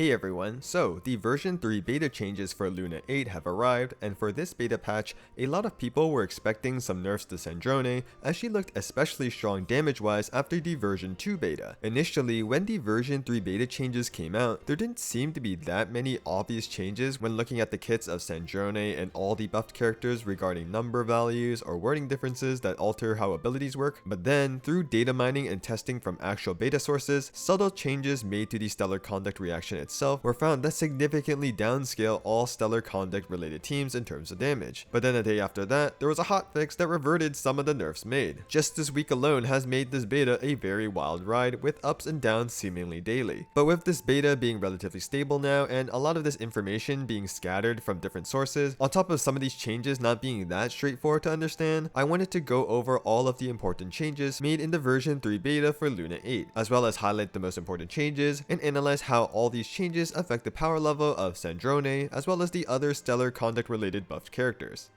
Hey everyone, so the version 3 beta changes for Luna 8 have arrived, and for this beta patch, a lot of people were expecting some nerfs to Sandrone, as she looked especially strong damage-wise after the version 2 beta. Initially, when the version 3 beta changes came out, there didn't seem to be that many obvious changes when looking at the kits of Sandrone and all the buffed characters regarding number values or wording differences that alter how abilities work, but then, through data mining and testing from actual beta sources, subtle changes made to the stellar conduct reaction itself were found that significantly downscale all stellar conduct related teams in terms of damage. But then a day after that, there was a hotfix that reverted some of the nerfs made. Just this week alone has made this beta a very wild ride with ups and downs seemingly daily. But with this beta being relatively stable now and a lot of this information being scattered from different sources, on top of some of these changes not being that straightforward to understand, I wanted to go over all of the important changes made in the version 3 beta for Luna 8, as well as highlight the most important changes and analyze how all these changes affect the power level of Sandrone, as well as the other stellar conduct related buffed characters.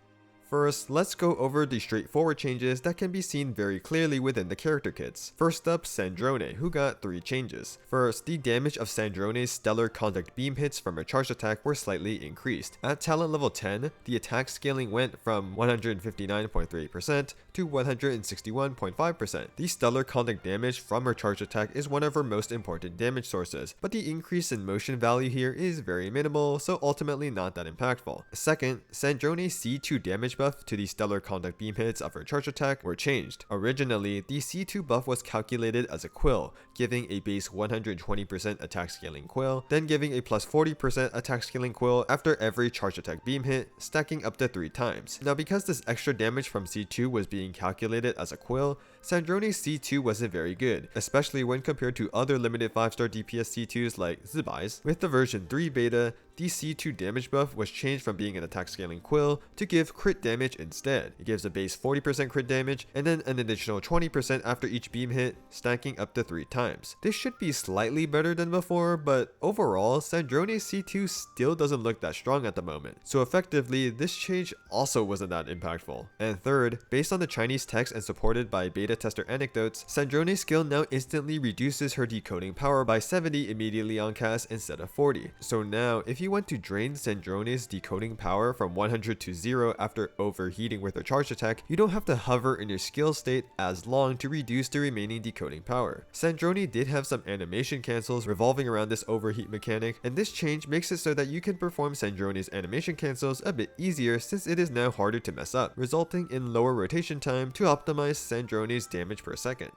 First, let's go over the straightforward changes that can be seen very clearly within the character kits. First up, Sandrone, who got 3 changes. First, the damage of Sandrone's stellar conduct beam hits from her charge attack were slightly increased. At talent level 10, the attack scaling went from 159.38% to 161.5%. The stellar conduct damage from her charge attack is one of her most important damage sources, but the increase in motion value here is very minimal, so ultimately not that impactful. Second, Sandrone's C2 damage buff to the stellar conduct beam hits of her charge attack were changed. Originally, the C2 buff was calculated as a quill, giving a base 120% attack scaling quill, then giving a plus 40% attack scaling quill after every charge attack beam hit, stacking up to 3 times. Now because this extra damage from C2 was being calculated as a quill, Sandrone's C2 wasn't very good, especially when compared to other limited 5-star DPS C2s like Signifies. With the version 3 beta, the C2 damage buff was changed from being an attack scaling quill to give crit damage instead. It gives a base 40% crit damage and then an additional 20% after each beam hit, stacking up to 3 times. This should be slightly better than before, but overall, Sandrone's C2 still doesn't look that strong at the moment, so effectively, this change also wasn't that impactful. And third, based on the Chinese text and supported by beta tester anecdotes, Sandrone's skill now instantly reduces her decoding power by 70 immediately on cast instead of 40. So now, if you want to drain Sandrone's decoding power from 100 to 0 after overheating with her charge attack, you don't have to hover in your skill state as long to reduce the remaining decoding power. Sandrone did have some animation cancels revolving around this overheat mechanic, and this change makes it so that you can perform Sandrone's animation cancels a bit easier since it is now harder to mess up, resulting in lower rotation time to optimize Sandrone's damage per second.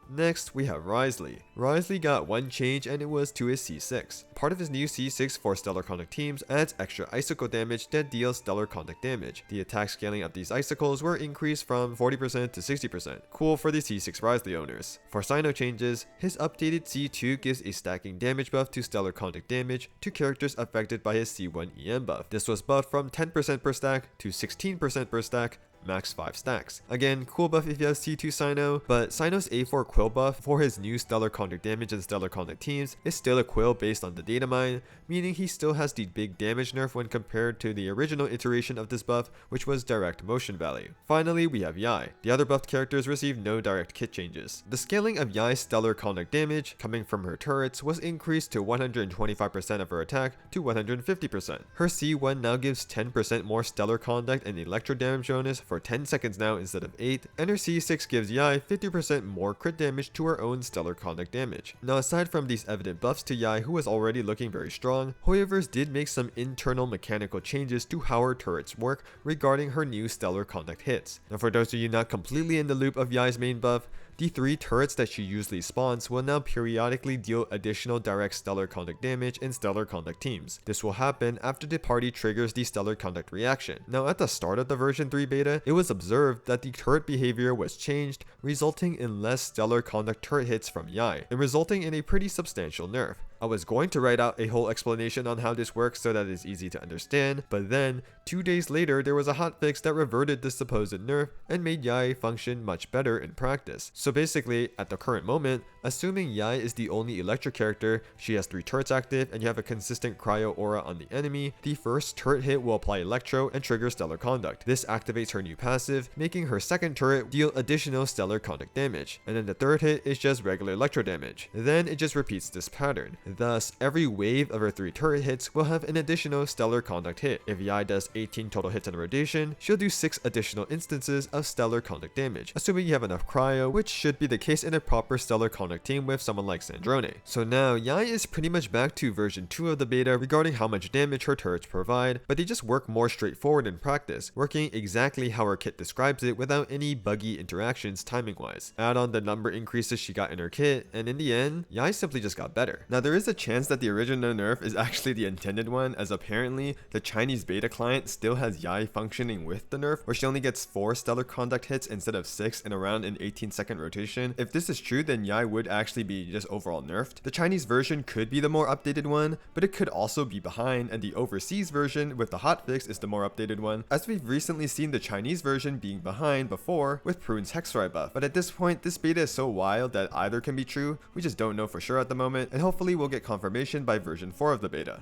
Next, we have Wriothesley. Wriothesley got 1 change and it was to his C6. Part of his new C6 for stellar conduct teams adds extra icicle damage that deals stellar conduct damage. The attack scaling of these icicles were increased from 40% to 60%. Cool for the C6 Wriothesley owners. For Cyno changes, his updated C2 gives a stacking damage buff to stellar conduct damage to characters affected by his C1 EM buff. This was buffed from 10% per stack to 16% per stack, max 5 stacks. Again, cool buff if you have C2 Cyno, but Cyno's A4 quill buff for his new stellar conduct damage and stellar conduct teams is still a quill based on the data mine, meaning he still has the big damage nerf when compared to the original iteration of this buff, which was direct motion value. Finally, we have Yae. The other buffed characters received no direct kit changes. The scaling of Yae's stellar conduct damage coming from her turrets was increased to 125% of her attack to 150%. Her C1 now gives 10% more stellar conduct and electro damage bonus for 10 seconds now instead of 8, and her C6 gives Yae 50% more crit damage to her own stellar conduct damage. Now aside from these evident buffs to Yae, who was already looking very strong, HOYOMiX did make some internal mechanical changes to how her turrets work regarding her new stellar conduct hits. Now for those of you not completely in the loop of Yae's main buff, the 3 turrets that she usually spawns will now periodically deal additional direct stellar conduct damage in stellar conduct teams. This will happen after the party triggers the stellar conduct reaction. Now at the start of the version 3 beta, it was observed that the turret behavior was changed, resulting in less stellar conduct turret hits from Yae, and resulting in a pretty substantial nerf. I was going to write out a whole explanation on how this works so that it's easy to understand, but then, 2 days later there was a hotfix that reverted this supposed nerf and made Yae function much better in practice. So basically, at the current moment, assuming Yae is the only electric character, she has 3 turrets active, and you have a consistent cryo aura on the enemy, the first turret hit will apply electro and trigger stellar conduct. This activates her new passive, making her second turret deal additional stellar conduct damage, and then the third hit is just regular electro damage. Then it just repeats this pattern. Thus, every wave of her 3 turret hits will have an additional stellar conduct hit. If Yae does 18 total hits in a rotation, she'll do 6 additional instances of stellar conduct damage, assuming you have enough cryo, which should be the case in a proper stellar conduct team with someone like Sandrone. So now, Yae is pretty much back to version 2 of the beta regarding how much damage her turrets provide, but they just work more straightforward in practice, working exactly how her kit describes it without any buggy interactions timing wise. Add on the number increases she got in her kit, and in the end, Yae simply just got better. Now there is a chance that the original nerf is actually the intended one, as apparently the Chinese beta client still has Yae functioning with the nerf, where she only gets 4 stellar conduct hits instead of 6 in around an 18-second rotation. If this is true, then Yae would actually be just overall nerfed. The Chinese version could be the more updated one, but it could also be behind, and the overseas version with the hotfix is the more updated one, as we've recently seen the Chinese version being behind before with Prune's Hexfry buff. But at this point, this beta is so wild that either can be true, we just don't know for sure at the moment, and hopefully we'll get confirmation by version 4 of the beta.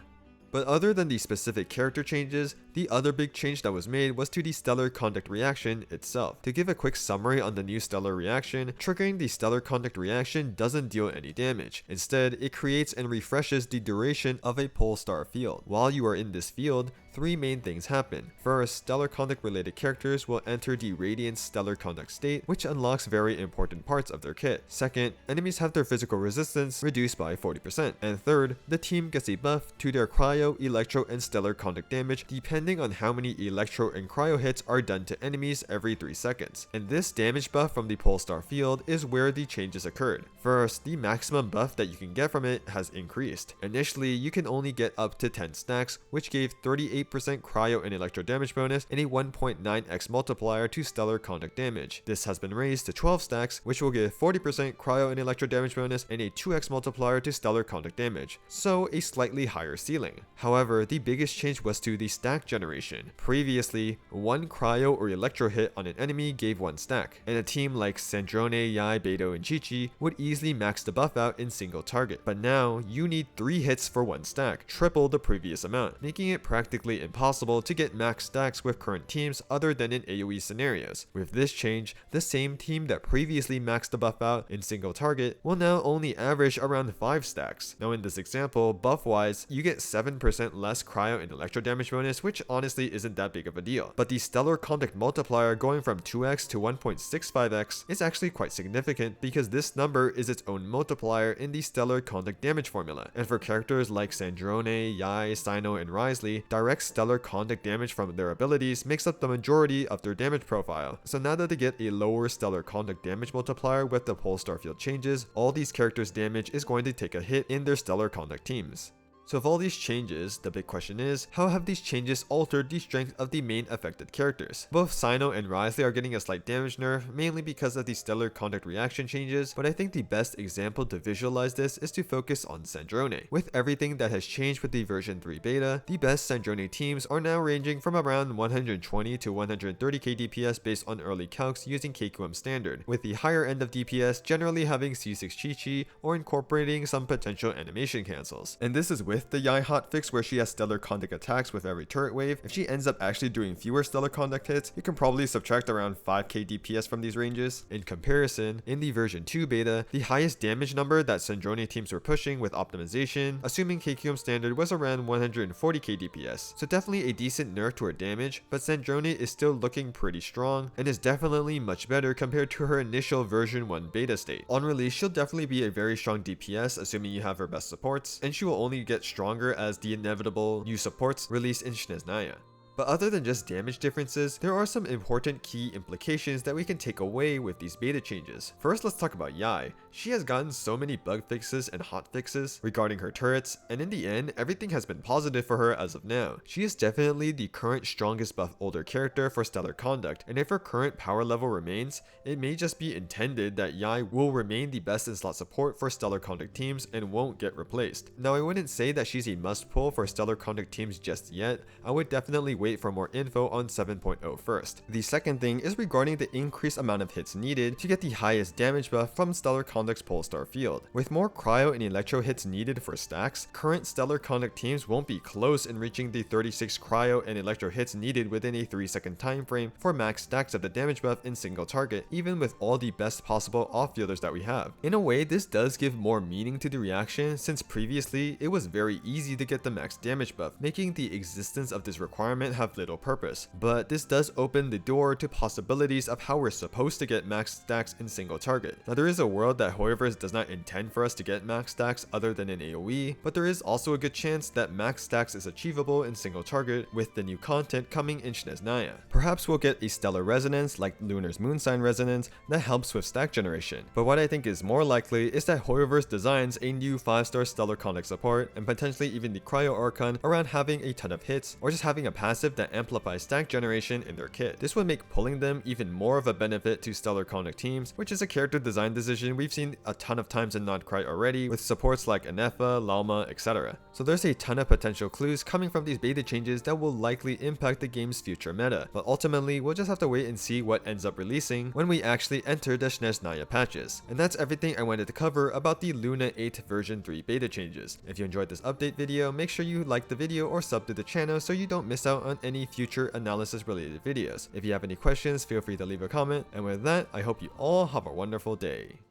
But other than the specific character changes, the other big change that was made was to the stellar conduct reaction itself. To give a quick summary on the new stellar reaction, triggering the stellar conduct reaction doesn't deal any damage. Instead, it creates and refreshes the duration of a pole star field. While you are in this field, 3 main things happen. First, stellar conduct related characters will enter the radiant stellar conduct state, which unlocks very important parts of their kit. Second, enemies have their physical resistance reduced by 40%. And third, the team gets a buff to their cryo, electro, and stellar conduct damage depending on how many electro and cryo hits are done to enemies every 3 seconds. And this damage buff from the pole star field is where the changes occurred. First, the maximum buff that you can get from it has increased. Initially, you can only get up to 10 stacks, which gave 38% cryo and electro damage bonus and a 1.9x multiplier to stellar conduct damage. This has been raised to 12 stacks, which will give 40% cryo and electro damage bonus and a 2x multiplier to stellar conduct damage, so a slightly higher ceiling. However, the biggest change was to the stack generation. Previously, 1 cryo or electro hit on an enemy gave 1 stack, and a team like Sandrone, Yae, Beidou, and Chi-Chi would easily max the buff out in single target. But now, you need 3 hits for 1 stack, triple the previous amount, making it practically impossible to get max stacks with current teams other than in AoE scenarios. With this change, the same team that previously maxed the buff out in single target will now only average around 5 stacks. Now in this example, buff wise, you get 7% less cryo and electro damage bonus, which honestly isn't that big of a deal. But the stellar conduct multiplier going from 2x to 1.65x is actually quite significant, because this number is its own multiplier in the stellar conduct damage formula. And for characters like Sandrone, Yae, Cyno, and Wriothesley, direct stellar conduct damage from their abilities makes up the majority of their damage profile. So now that they get a lower stellar conduct damage multiplier with the pole star field changes, all these characters' damage is going to take a hit in their stellar conduct teams. So of all these changes, the big question is, how have these changes altered the strength of the main affected characters? Both Cyno and Wriothesley are getting a slight damage nerf, mainly because of the stellar conduct reaction changes, but I think the best example to visualize this is to focus on Sandrone. With everything that has changed with the version 3 beta, the best Sandrone teams are now ranging from around 120 to 130k DPS based on early calcs using KQM standard, with the higher end of DPS generally having C6 Chi-Chi or incorporating some potential animation cancels. And this is with the Yae hotfix, where she has stellar conduct attacks with every turret wave. If she ends up actually doing fewer stellar conduct hits, you can probably subtract around 5k DPS from these ranges. In comparison, in the version 2 beta, the highest damage number that Sandrone teams were pushing with optimization, assuming KQM standard, was around 140k DPS. So definitely a decent nerf to her damage, but Sandrone is still looking pretty strong and is definitely much better compared to her initial version 1 beta state. On release, she'll definitely be a very strong DPS, assuming you have her best supports, and she will only get stronger as the inevitable new supports release in snezhnaya. But other than just damage differences, there are some important key implications that we can take away with these beta changes. First, let's talk about Yae. She has gotten so many bug fixes and hot fixes regarding her turrets, and in the end, everything has been positive for her as of now. She is definitely the current strongest buff older character for stellar conduct, and if her current power level remains, it may just be intended that Yae will remain the best in slot support for stellar conduct teams and won't get replaced. Now, I wouldn't say that she's a must pull for stellar conduct teams just yet. I would definitely wait for more info on 7.0 first. The second thing is regarding the increased amount of hits needed to get the highest damage buff from Stellar Conduct's Polestar field. With more cryo and electro hits needed for stacks, current Stellar Conduct teams won't be close in reaching the 36 cryo and electro hits needed within a 3-second time frame for max stacks of the damage buff in single target, even with all the best possible off-fielders that we have. In a way, this does give more meaning to the reaction, since previously it was very easy to get the max damage buff, making the existence of this requirement have little purpose. But this does open the door to possibilities of how we're supposed to get max stacks in single target. Now, there is a world that HOYOverse does not intend for us to get max stacks other than in AoE, but there is also a good chance that max stacks is achievable in single target with the new content coming in snezhnaya. Perhaps we'll get a stellar resonance like Lunar's moon sign resonance that helps with stack generation, but what I think is more likely is that HOYOverse designs a new 5-star Stellar Conduct support, and potentially even the Cryo Archon, around having a ton of hits, or just having a passive that amplifies stack generation in their kit. This would make pulling them even more of a benefit to Stellar Conduct teams, which is a character design decision we've seen a ton of times in nod-krai already, with supports like Anefa, Lalma, etc. So there's a ton of potential clues coming from these beta changes that will likely impact the game's future meta, but ultimately we'll just have to wait and see what ends up releasing when we actually enter the snezhnaya patches. And that's everything I wanted to cover about the Luna 8 version 3 beta changes. If you enjoyed this update video, make sure you like the video or sub to the channel so you don't miss out on any future analysis related videos. If you have any questions, feel free to leave a comment, and with that, I hope you all have a wonderful day.